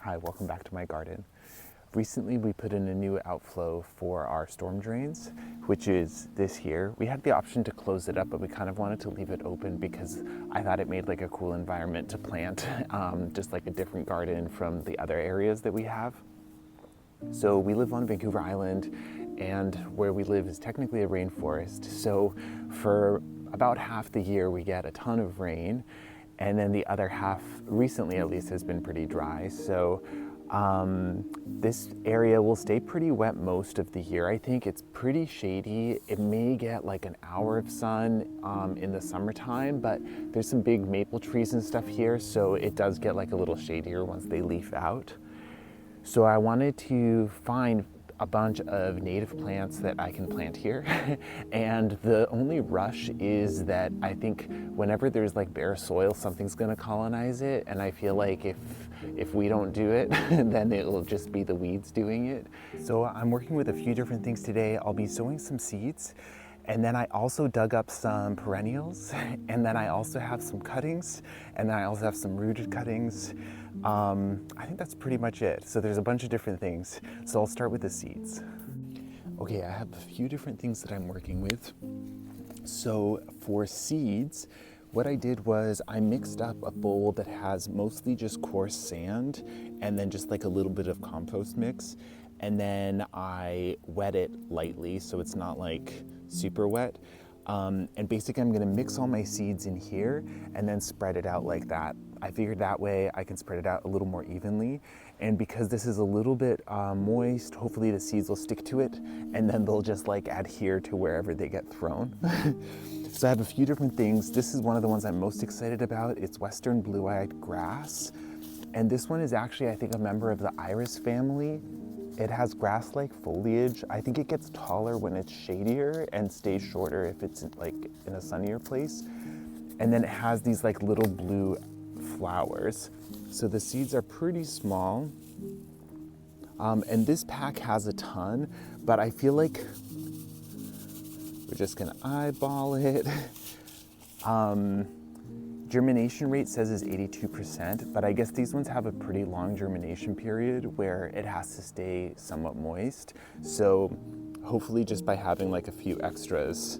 Hi, welcome back to my garden. Recently we put in a new outflow for our storm drains, which is this here. We had the option to close it up, but we kind of wanted to leave it open because I thought it made like a cool environment to plant, just like a different garden from the other areas that we have. So we live on Vancouver Island, and where we live is technically a rainforest. So for about half the year we get a ton of rain, and then the other half, recently at least, has been pretty dry. So this area will stay pretty wet most of the year. I think it's pretty shady. It may get like an hour of sun in the summertime, but there's some big maple trees and stuff here, so it does get like a little shadier once they leaf out. So I wanted to find a bunch of native plants that I can plant here. And the only rush is that I think whenever there's like bare soil, something's gonna colonize it. And I feel like if we don't do it, then it'll just be the weeds doing it. So I'm working with a few different things today. I'll be sowing some seeds. And then I also dug up some perennials, and then I also have some cuttings, and then I also have some rooted cuttings. I think that's pretty much it. So there's a bunch of different things. So I'll start with the seeds. Okay, I have a few different things that I'm working with. So for seeds, what I did was I mixed up a bowl that has mostly just coarse sand and then just like a little bit of compost mix. And then I wet it lightly so it's not like super wet. And basically I'm gonna mix all my seeds in here and then spread it out like that. I figured that way I can spread it out a little more evenly. And because this is a little bit moist, hopefully the seeds will stick to it and then they'll just like adhere to wherever they get thrown. So I have a few different things. This is one of the ones I'm most excited about. It's Western Blue-Eyed Grass. And this one is actually, I think, a member of the iris family. It has grass-like foliage. I think it gets taller when it's shadier and stays shorter if it's like in a sunnier place. And then it has these like little blue flowers. So the seeds are pretty small. And this pack has a ton, but I feel like we're just gonna eyeball it. Germination rate says is 82%, but I guess these ones have a pretty long germination period where it has to stay somewhat moist. So hopefully just by having like a few extras,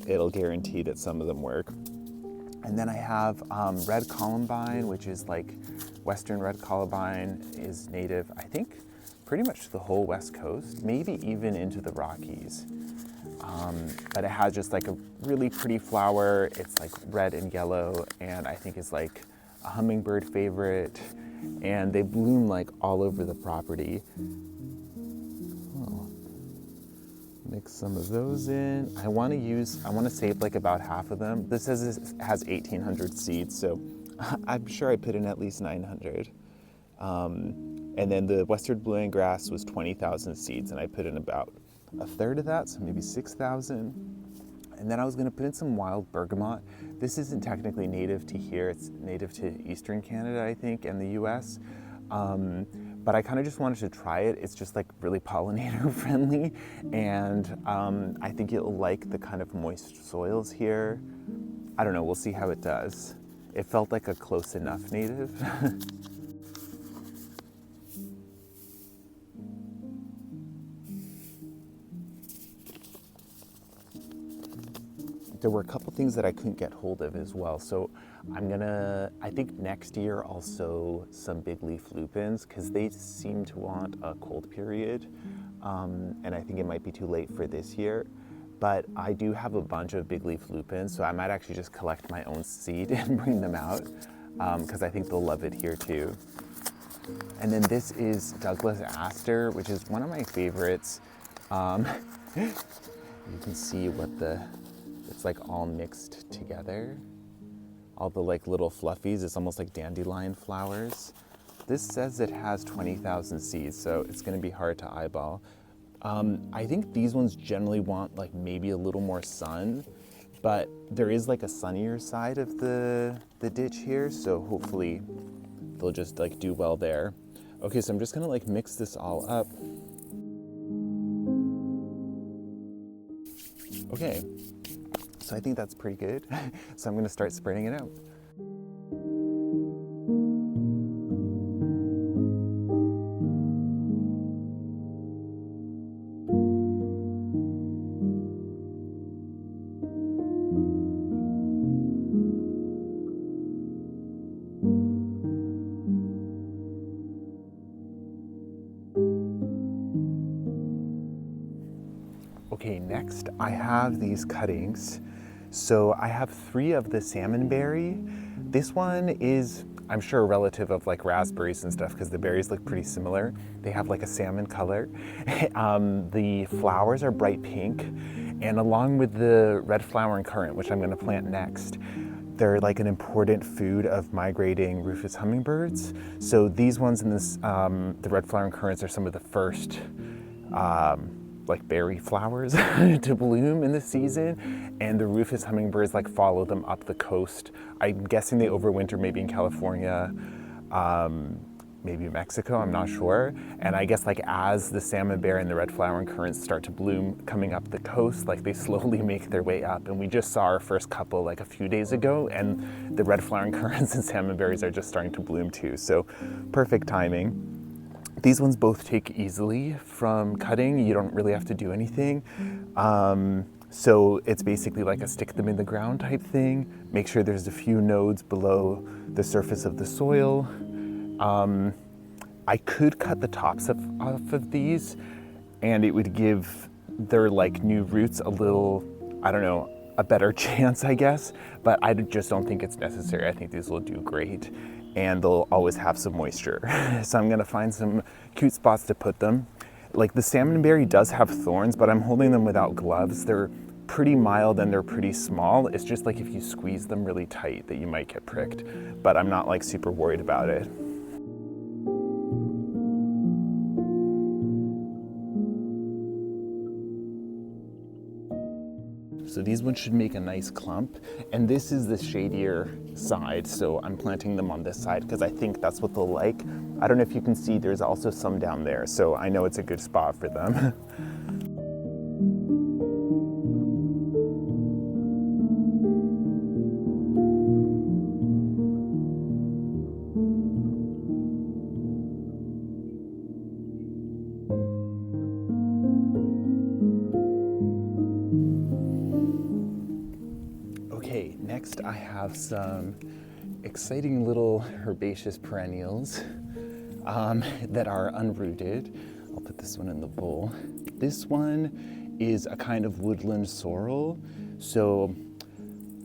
it'll guarantee that some of them work. And then I have red columbine, which is like Western red columbine is native, I think, pretty much to the whole West Coast, maybe even into the Rockies. But it has just like a really pretty flower. It's like red and yellow, and I think it's like a hummingbird favorite, and they bloom like all over the property. Oh. Mix some of those in. I want to save like about half of them. This says it has 1,800 seeds, so I'm sure I put in at least 900. And then the Western Blue-Eyed Grass was 20,000 seeds, and I put in about a third of that, so maybe 6,000. And then I was gonna put in some wild bergamot. This isn't technically native to here, it's native to Eastern Canada, I think, and the US. But I kind of just wanted to try it. It's just like really pollinator friendly, and I think it'll like the kind of moist soils here. I don't know, we'll see how it does. It felt like a close enough native. There were a couple things that I couldn't get hold of as well. So I think next year I'll sow some big leaf lupins because they seem to want a cold period. And I think it might be too late for this year. But I do have a bunch of big leaf lupins, so I might actually just collect my own seed and bring them out because I think they'll love it here too. And then this is Douglas Aster, which is one of my favorites. You can see it's like all mixed together. All the like little fluffies, it's almost like dandelion flowers. This says it has 20,000 seeds, so it's gonna be hard to eyeball. I think these ones generally want like maybe a little more sun, but there is like a sunnier side of the ditch here, so hopefully they'll just like do well there. Okay, so I'm just gonna like mix this all up. Okay, so I think that's pretty good. So I'm gonna start spreading it out. Okay, next I have these cuttings. So I have 3 of the salmonberry. This one is, I'm sure, a relative of like raspberries and stuff because the berries look pretty similar. They have like a salmon color. The flowers are bright pink, and along with the red flowering currant, which I'm gonna plant next, they're like an important food of migrating rufous hummingbirds. So these ones in this, the red flowering currants are some of the first like berry flowers to bloom in the season, and the rufous hummingbirds like follow them up the coast. I'm guessing they overwinter maybe in California, maybe Mexico, I'm not sure. And I guess like as the salmonberry and the red flowering currants start to bloom coming up the coast, like they slowly make their way up. And we just saw our first couple like a few days ago, and the red flowering currants and salmonberries are just starting to bloom too. So perfect timing. These ones both take easily from cutting. You don't really have to do anything. So it's basically like a stick them in the ground type thing. Make sure there's a few nodes below the surface of the soil. I could cut the tops off of these, and it would give their like new roots a little, I don't know, a better chance, I guess. But I just don't think it's necessary. I think these will do great, and they'll always have some moisture. So I'm gonna find some cute spots to put them. Like the salmonberry does have thorns, but I'm holding them without gloves. They're pretty mild and they're pretty small. It's just like if you squeeze them really tight that you might get pricked, but I'm not like super worried about it. So these ones should make a nice clump, and this is the shadier side, so I'm planting them on this side because I think that's what they'll like. I don't know if you can see, there's also some down there, so I know it's a good spot for them. Okay, next I have some exciting little herbaceous perennials that are unrooted. I'll put this one in the bowl. This one is a kind of woodland sorrel. So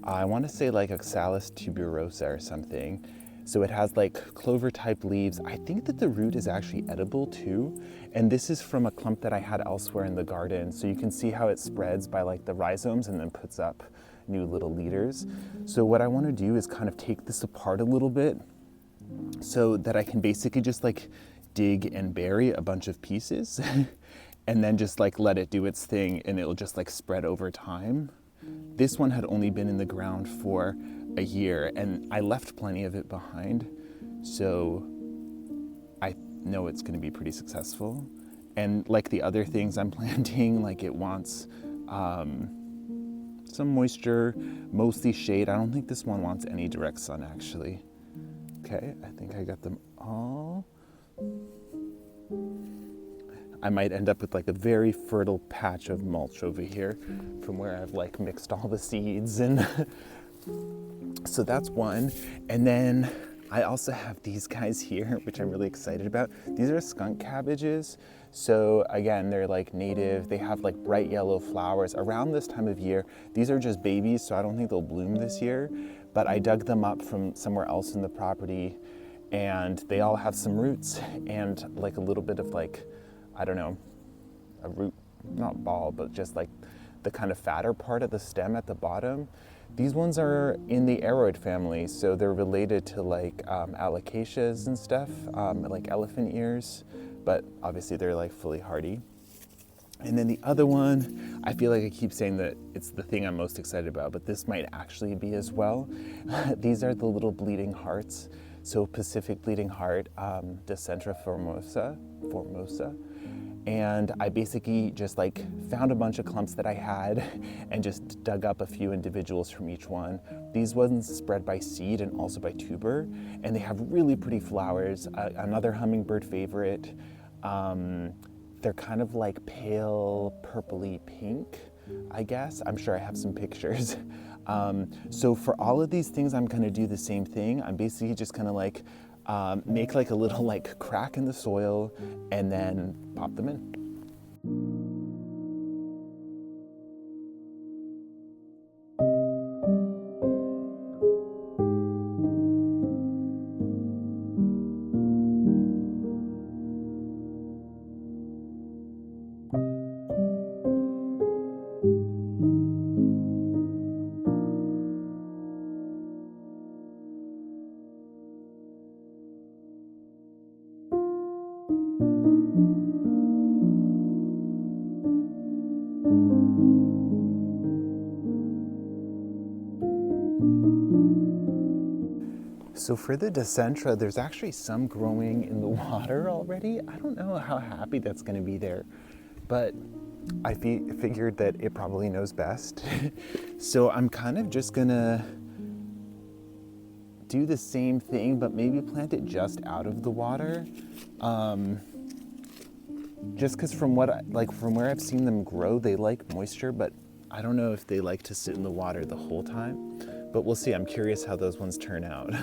I want to say like Oxalis tuberosa or something. So it has like clover type leaves. I think that the root is actually edible too. And this is from a clump that I had elsewhere in the garden. So you can see how it spreads by like the rhizomes and then puts up new little leaders. So what I want to do is kind of take this apart a little bit so that I can basically just like dig and bury a bunch of pieces and then just like let it do its thing, and it'll just like spread over time. This one had only been in the ground for a year, and I left plenty of it behind, so I know it's going to be pretty successful. And like the other things I'm planting, like it wants some moisture, mostly shade. I don't think this one wants any direct sun actually. Okay, I think I got them all. I might end up with like a very fertile patch of mulch over here from where I've like mixed all the seeds, and so that's one. And then I also have these guys here, which I'm really excited about. These are skunk cabbages. So again, they're like native. They have like bright yellow flowers around this time of year. These are just babies, so I don't think they'll bloom this year, but I dug them up from somewhere else in the property, and they all have some roots and like a little bit of like, I don't know, a root, not ball, but just like the kind of fatter part of the stem at the bottom. These ones are in the aroid family, so they're related to like alocasias and stuff, like elephant ears, but obviously they're like fully hardy. And then the other one, I feel like I keep saying that it's the thing I'm most excited about, but this might actually be as well. These are the little bleeding hearts. So Pacific bleeding heart, Descentra formosa. And I basically just like found a bunch of clumps that I had and just dug up a few individuals from each one. These ones spread by seed and also by tuber, and they have really pretty flowers. Another hummingbird favorite. They're kind of like pale purpley pink, I guess. I'm sure I have some pictures. So for all of these things, I'm gonna do the same thing. I'm basically just gonna like make like a little like crack in the soil and then pop them in. So for the Decentra, there's actually some growing in the water already. I don't know how happy that's going to be there, but I figured that it probably knows best. So I'm kind of just gonna do the same thing, but maybe plant it just out of the water. Just because from where I've seen them grow, they like moisture, but I don't know if they like to sit in the water the whole time. But we'll see. I'm curious how those ones turn out.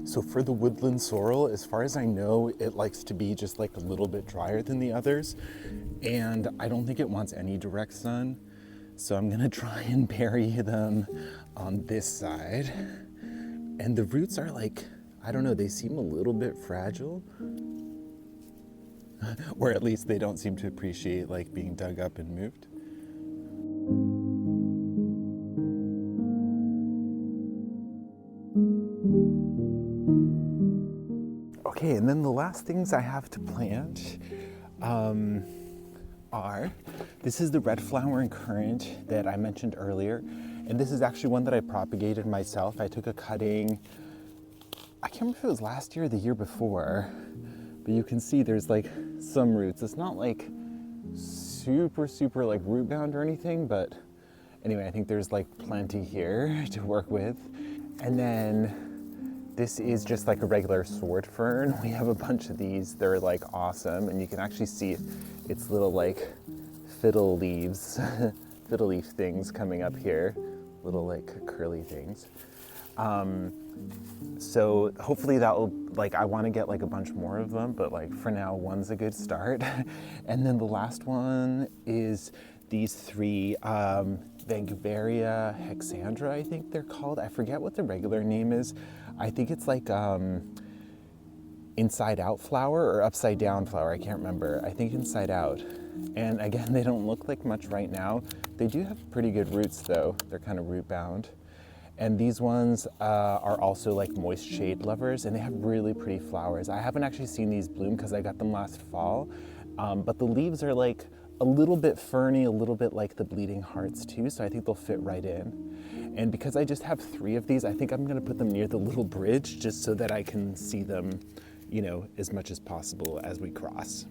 So for the woodland sorrel, as far as I know, it likes to be just like a little bit drier than the others. And I don't think it wants any direct sun. So I'm gonna try and bury them on this side. And the roots are like, I don't know, they seem a little bit fragile. Or at least they don't seem to appreciate like being dug up and moved. Okay, and then the last things I have to plant are, this is the red flowering currant that I mentioned earlier. And this is actually one that I propagated myself. I took a cutting, I can't remember if it was last year or the year before, but you can see there's like some roots. It's not like super like root bound or anything, but anyway, I think there's like plenty here to work with. And then this is just like a regular sword fern. We have a bunch of these. They're like awesome. And you can actually see its little like fiddle leaves, fiddle leaf things coming up here, little like curly things. So hopefully that will, like, I want to get like a bunch more of them, but like for now, one's a good start. And then the last one is these three, Vanguvaria hexandra, I think they're called. I forget what the regular name is. I think it's like inside out flower or upside down flower. I can't remember. I think inside out. And again, they don't look like much right now. They do have pretty good roots though. They're kind of root bound. And these ones are also like moist shade lovers, and they have really pretty flowers. I haven't actually seen these bloom because I got them last fall, but the leaves are like a little bit ferny, a little bit like the bleeding hearts too, so I think they'll fit right in. And because I just have 3 of these, I think I'm gonna put them near the little bridge just so that I can see them, you know, as much as possible as we cross.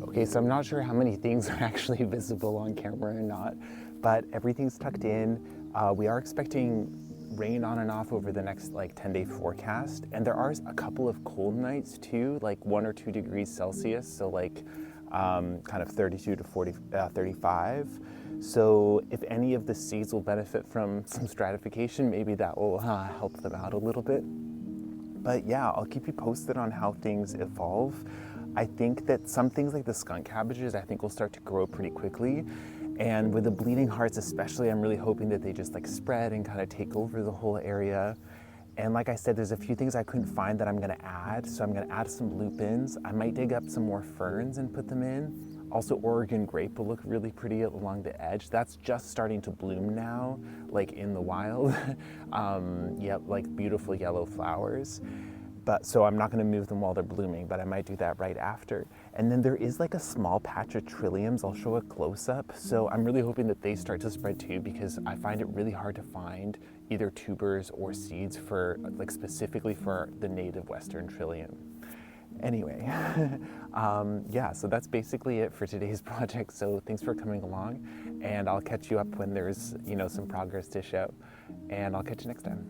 Okay, so I'm not sure how many things are actually visible on camera or not, but everything's tucked in. We are expecting rain on and off over the next like 10-day forecast, and there are a couple of cold nights too, like 1 or 2 degrees Celsius, so like kind of 32 to 35. So if any of the seeds will benefit from some stratification, maybe that will help them out a little bit. But yeah, I'll keep you posted on how things evolve. I think that some things like the skunk cabbages, I think will start to grow pretty quickly. And with the bleeding hearts especially, I'm really hoping that they just like spread and kind of take over the whole area. And like I said, there's a few things I couldn't find that I'm gonna add. So I'm gonna add some lupins. I might dig up some more ferns and put them in. Also, Oregon grape will look really pretty along the edge. That's just starting to bloom now, like in the wild. Yep, like beautiful yellow flowers. But so I'm not gonna move them while they're blooming, but I might do that right after. And then there is like a small patch of trilliums. I'll show a close up. So I'm really hoping that they start to spread too, because I find it really hard to find either tubers or seeds for like specifically for the native Western trillium. Anyway, yeah, so that's basically it for today's project. So thanks for coming along, and I'll catch you up when there's, some progress to show, and I'll catch you next time.